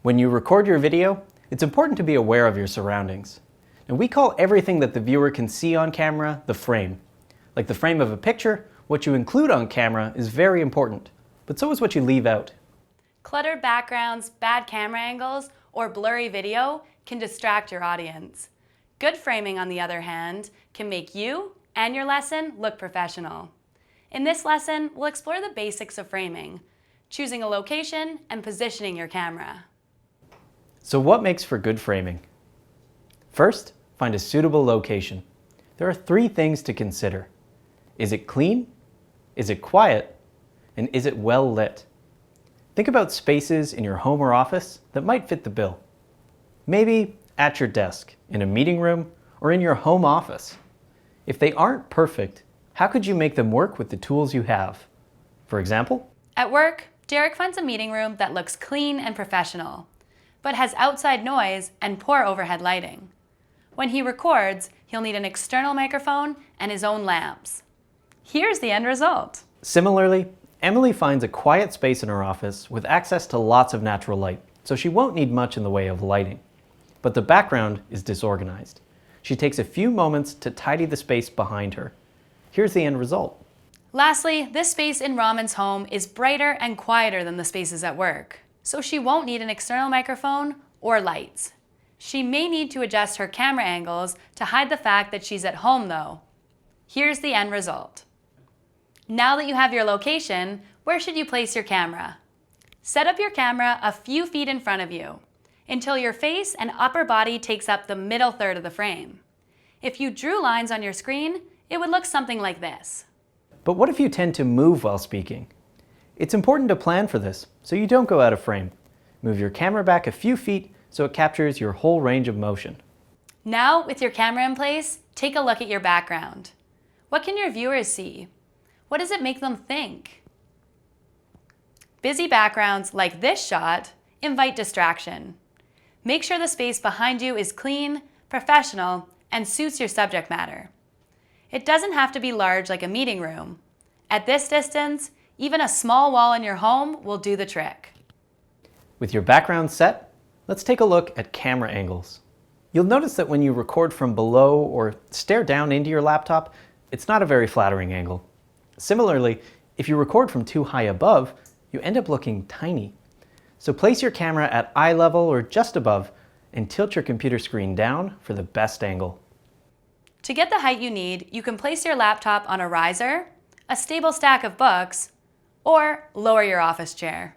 When you record your video, it's important to be aware of your surroundings. And we call everything that the viewer can see on camera the frame. Like the frame of a picture, what you include on camera is very important, but so is what you leave out. Cluttered backgrounds, bad camera angles, or blurry video can distract your audience. Good framing, on the other hand, can make you and your lesson look professional. In this lesson, we'll explore the basics of framing, choosing a location and positioning your camera. So what makes for good framing? First, find a suitable location. There are 3 things to consider. Is it clean? Is it quiet? And is it well lit? Think about spaces in your home or office that might fit the bill. Maybe at your desk, in a meeting room, or in your home office. If they aren't perfect, how could you make them work with the tools you have? For example? At work, Derek finds a meeting room that looks clean and professional, but has outside noise and poor overhead lighting. When he records, he'll need an external microphone and his own lamps. Here's the end result. Similarly, Emily finds a quiet space in her office with access to lots of natural light, so she won't need much in the way of lighting. But the background is disorganized. She takes a few moments to tidy the space behind her. Here's the end result. Lastly, this space in Raman's home is brighter and quieter than the spaces at work, so she won't need an external microphone or lights. She may need to adjust her camera angles to hide the fact that she's at home though. Here's the end result. Now that you have your location, where should you place your camera? Set up your camera a few feet in front of you until your face and upper body takes up the middle third of the frame. If you drew lines on your screen, it would look something like this. But what if you tend to move while speaking? It's important to plan for this so you don't go out of frame. Move your camera back a few feet so it captures your whole range of motion. Now, with your camera in place, take a look at your background. What can your viewers see? What does it make them think? Busy backgrounds like this shot invite distraction. Make sure the space behind you is clean, professional, and suits your subject matter. It doesn't have to be large like a meeting room. At this distance, even a small wall in your home will do the trick. With your background set, let's take a look at camera angles. You'll notice that when you record from below or stare down into your laptop, it's not a very flattering angle. Similarly, if you record from too high above, you end up looking tiny. So place your camera at eye level or just above and tilt your computer screen down for the best angle. To get the height you need, you can place your laptop on a riser, a stable stack of books, or lower your office chair.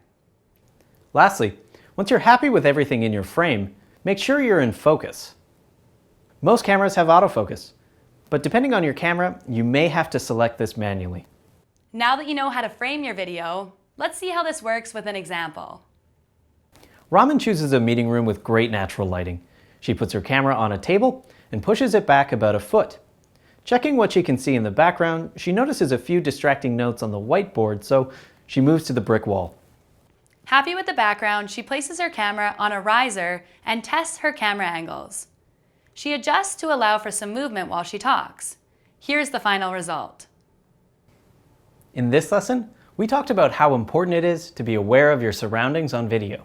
Lastly, once you're happy with everything in your frame, make sure you're in focus. Most cameras have autofocus, but depending on your camera, you may have to select this manually. Now that you know how to frame your video, let's see how this works with an example. Raman chooses a meeting room with great natural lighting. She puts her camera on a table and pushes it back about a foot. Checking what she can see in the background, she notices a few distracting notes on the whiteboard, so she moves to the brick wall. Happy with the background, she places her camera on a riser and tests her camera angles. She adjusts to allow for some movement while she talks. Here's the final result. In this lesson, we talked about how important it is to be aware of your surroundings on video.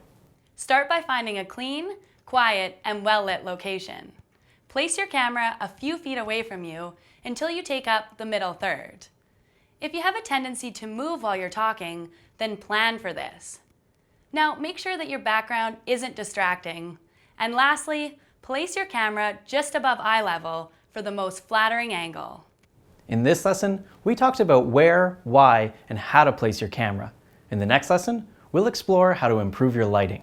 Start by finding a clean, quiet, and well-lit location. Place your camera a few feet away from you until you take up the middle third. If you have a tendency to move while you're talking, then plan for this. Now, make sure that your background isn't distracting. And lastly, place your camera just above eye level for the most flattering angle. In this lesson, we talked about where, why, and how to place your camera. In the next lesson, we'll explore how to improve your lighting.